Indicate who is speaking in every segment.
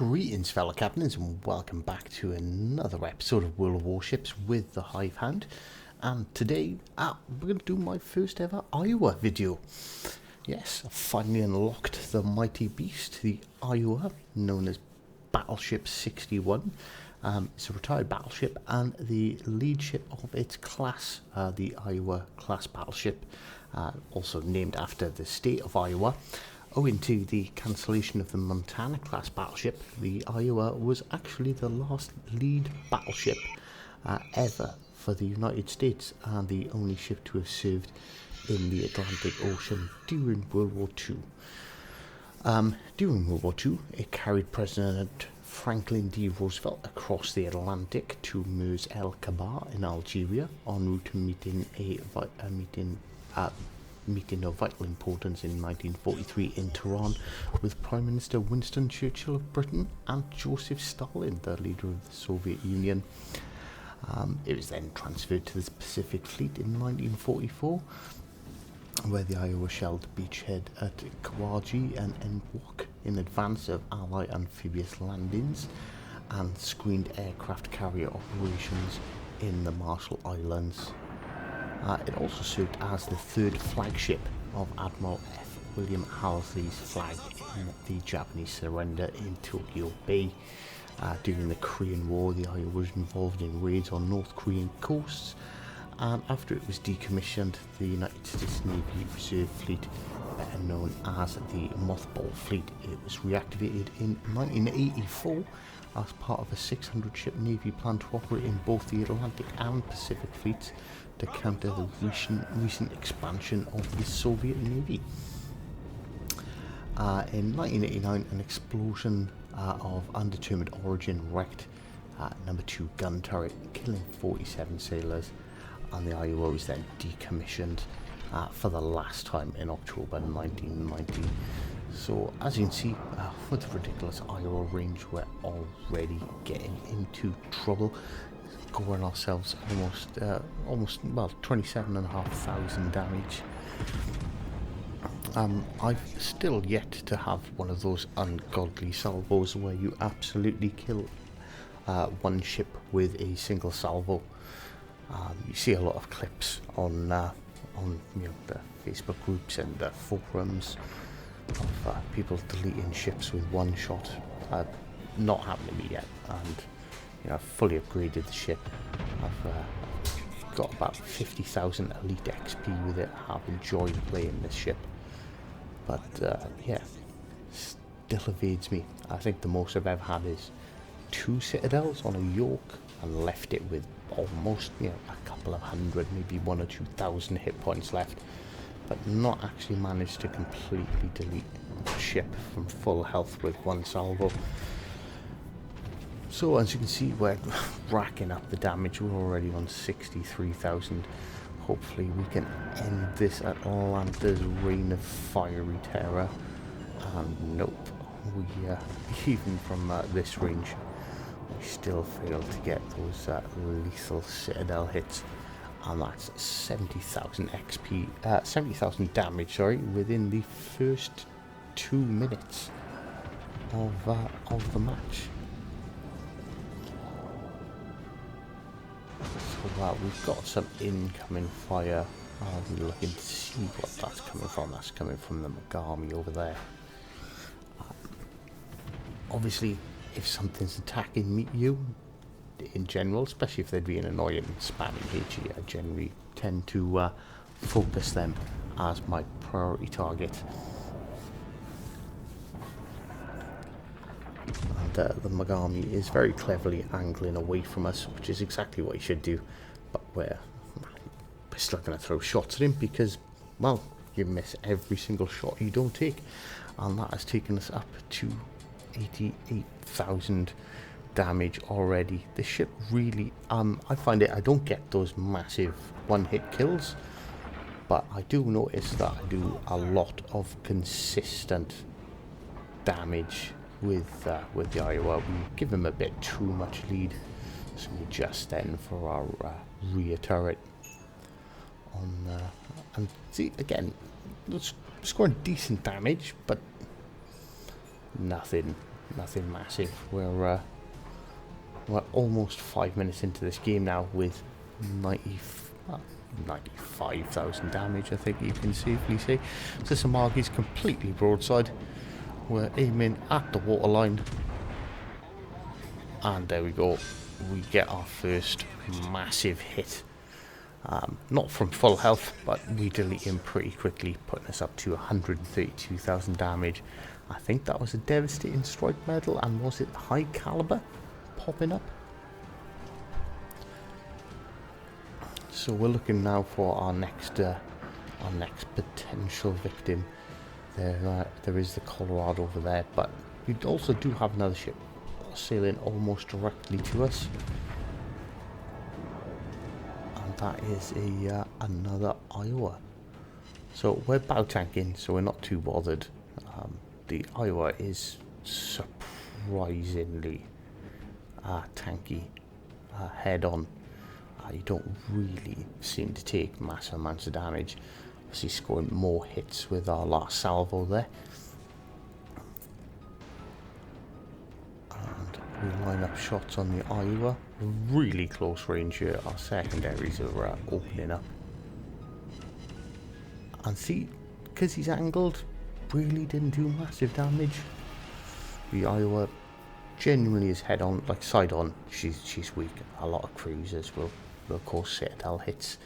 Speaker 1: Greetings fellow captains and welcome back to another episode of World of Warships with the Hive Hand. And today we're going to do my first ever Iowa video. Yes, I finally unlocked the mighty beast, the Iowa, known as Battleship 61. It's a retired battleship and the lead ship of its class, the Iowa class battleship, also named after the state of Iowa. Owing to the cancellation of the Montana class battleship, the Iowa was actually the last lead battleship ever for the United States and the only ship to have served in the Atlantic Ocean during World War II. During World War II, it carried President Franklin D. Roosevelt across the Atlantic to Mers El Khabar in Algeria en route to meeting of vital importance in 1943 in Tehran with Prime Minister Winston Churchill of Britain and Joseph Stalin, the leader of the Soviet Union. It was then transferred to the Pacific Fleet in 1944, where the Iowa shelled beachhead at Kawaji and Enwok in advance of Allied amphibious landings and screened aircraft carrier operations in the Marshall Islands. It also served as the third flagship of Admiral F. William Halsey's flag in the Japanese surrender in Tokyo Bay. During the Korean War, the Iowa was involved in raids on North Korean coasts, and after it was decommissioned, the United States Navy Reserve Fleet, better known as the Mothball Fleet, it was reactivated in 1984 as part of a 600-ship Navy plan to operate in both the Atlantic and Pacific fleets to counter the recent expansion of the Soviet Navy. In 1989, an explosion of undetermined origin wrecked number 2 gun turret, killing 47 sailors, and the Iowa was then decommissioned for the last time in October 1990. So as you can see, with the ridiculous Iowa range, we're already getting into trouble, scoring ourselves almost 27,500 damage. I've still yet to have one of those ungodly salvos where you absolutely kill one ship with a single salvo. You see a lot of clips on the Facebook groups and the forums of people deleting ships with one shot. Not happened to me yet, and I've fully upgraded the ship. I've got about 50,000 elite XP with it. I've enjoyed playing this ship, but still evades me. I think the most I've ever had is 2 citadels on a York and left it with almost a couple of hundred, maybe 1,000 or 2,000 hit points left, but not actually managed to completely delete the ship from full health with one salvo. So as you can see, we're racking up the damage. We're already on 63,000. Hopefully we can end this Atlanta's reign of fiery terror. And nope, we even from this range, we still fail to get those lethal citadel hits, and that's 70,000 XP, 70,000 damage, sorry, within the first 2 minutes of the match. So we've got some incoming fire. I'll be looking to see what that's coming from. That's coming from the Megami over there. Obviously, if something's attacking you in general, especially if they're being annoying and spamming HE, I generally tend to focus them as my priority target. And the Megami is very cleverly angling away from us, which is exactly what he should do, but we're still going to throw shots at him because, well, you miss every single shot you don't take, and that has taken us up to 88,000 damage already. This ship really, I find I don't get those massive one-hit kills, but I do notice that I do a lot of consistent damage with the Iowa. We give him a bit too much lead, so we adjust then for our rear turret on and see again, it's scoring decent damage, but nothing nothing massive. We're almost 5 minutes into this game now with 95,000 damage, I think you can safely say. So Samargi's completely broadside. We're aiming at the waterline. And there we go. We get our first massive hit. Not from full health, but we delete him pretty quickly, putting us up to 132,000 damage. I think that was a devastating strike medal, and was it high caliber popping up? So we're looking now for our next potential victim. There is the Colorado over there, but we also do have another ship sailing almost directly to us. That is another Iowa. So we're bow tanking, so we're not too bothered. The Iowa is surprisingly tanky head on. You don't really seem to take massive amounts of damage. Obviously scoring more hits with our last salvo there. We line up shots on the Iowa. Really close range here. Our secondaries are opening up. And see, because he's angled, really didn't do massive damage. The Iowa genuinely is head on, like side on. She's weak. A lot of cruisers will of course citadel hits.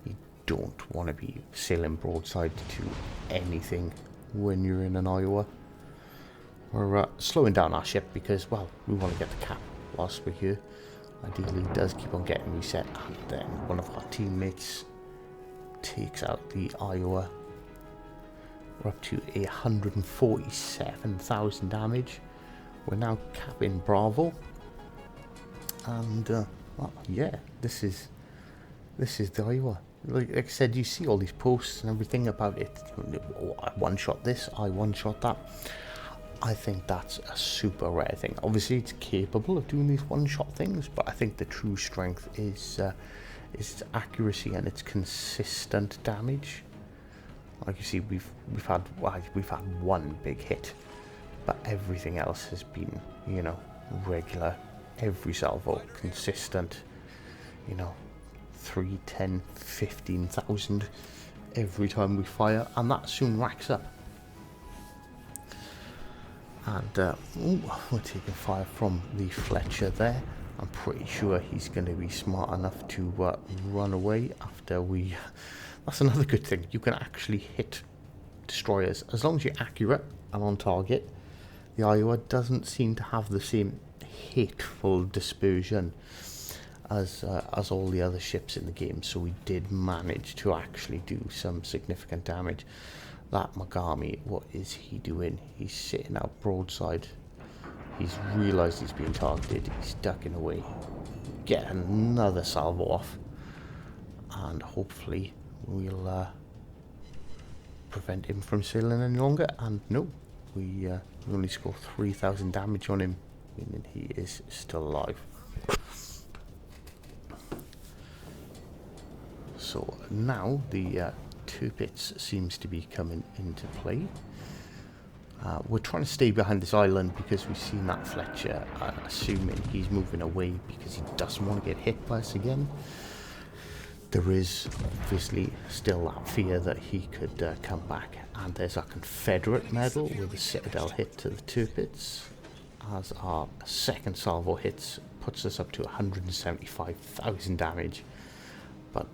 Speaker 1: You don't want to be sailing broadside to anything when you're in an Iowa. We're slowing down our ship because, well, we want to get the cap whilst we're here. Ideally, it does keep on getting reset, and then one of our teammates takes out the Iowa. We're up to 147,000 damage. We're now capping Bravo, and well, yeah, this is the Iowa. Like I said, you see all these posts and everything about it. I one-shot this, I one-shot that. I think that's a super rare thing. Obviously, it's capable of doing these one-shot things, but I think the true strength is its accuracy and its consistent damage. Like you see, we've had one big hit, but everything else has been, you know, regular. Every salvo consistent. You know, 3, 10, 15,000 every time we fire, and that soon racks up. And we're taking fire from the Fletcher there. I'm pretty sure he's going to be smart enough to run away after we... That's another good thing. You can actually hit destroyers. As long as you're accurate and on target, the Iowa doesn't seem to have the same hateful dispersion as all the other ships in the game. So we did manage to actually do some significant damage. That Mogami, what is he doing? He's sitting out broadside. He's realised he's being targeted. He's ducking away. Get another salvo off. And hopefully we'll prevent him from sailing any longer. And no, we only score 3,000 damage on him, meaning he is still alive. So now the Tirpitz seems to be coming into play. We're trying to stay behind this island because we've seen that Fletcher, assuming he's moving away because he doesn't want to get hit by us again. There is obviously still that fear that he could come back, and there's our Confederate medal with a citadel hit to the Tirpitz, as our second salvo hits, puts us up to 175,000 damage. But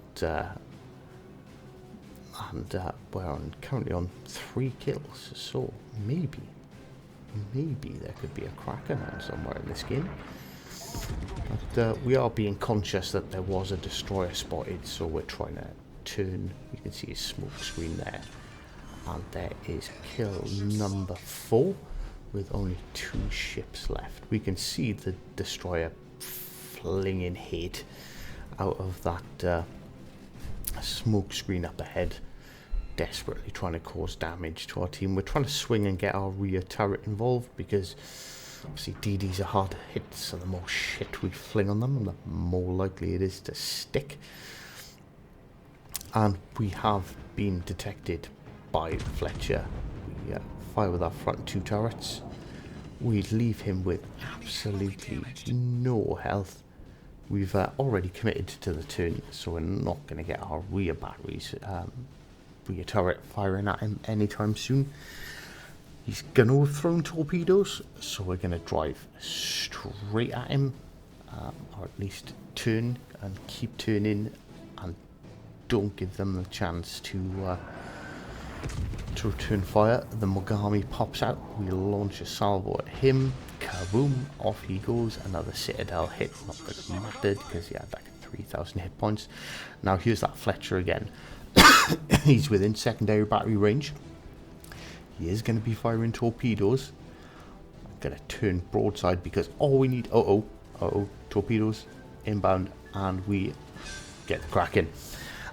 Speaker 1: we're currently on 3 kills, so maybe there could be a Kraken on somewhere in this game. But we are being conscious that there was a destroyer spotted, so we're trying to turn. You can see his smoke screen there, and there is kill number 4 with only 2 ships left. We can see the destroyer flinging hate out of that smoke screen up ahead, desperately trying to cause damage to our team. We're trying to swing and get our rear turret involved because obviously DDs are hard to hit, so the more shit we fling on them, the more likely it is to stick. And we have been detected by Fletcher. We fire with our front 2 turrets. we leave him with absolutely no health. We've already committed to the turn, so we're not going to get our rear batteries, rear turret firing at him anytime soon. He's going to have thrown torpedoes, so we're going to drive straight at him, or at least turn and keep turning, and don't give them the chance to return fire. The Mogami pops out, we launch a salvo at him, kaboom, off he goes. Another Citadel hit, not that it mattered because he had like 3,000 hit points. Now here's that Fletcher again. He's within secondary battery range. He is going to be firing torpedoes. I'm going to turn broadside because all we need... torpedoes inbound, and we get cracking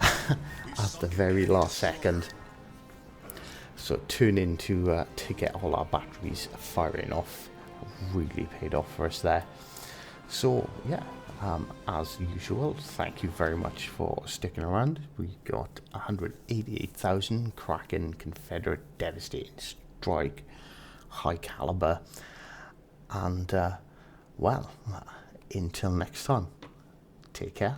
Speaker 1: at the very last second. So turn in to get all our batteries firing off. Really paid off for us there. So yeah, as usual, thank you very much for sticking around. We got 188,000 cracking Confederate devastating strike, high caliber, and well, until next time, take care.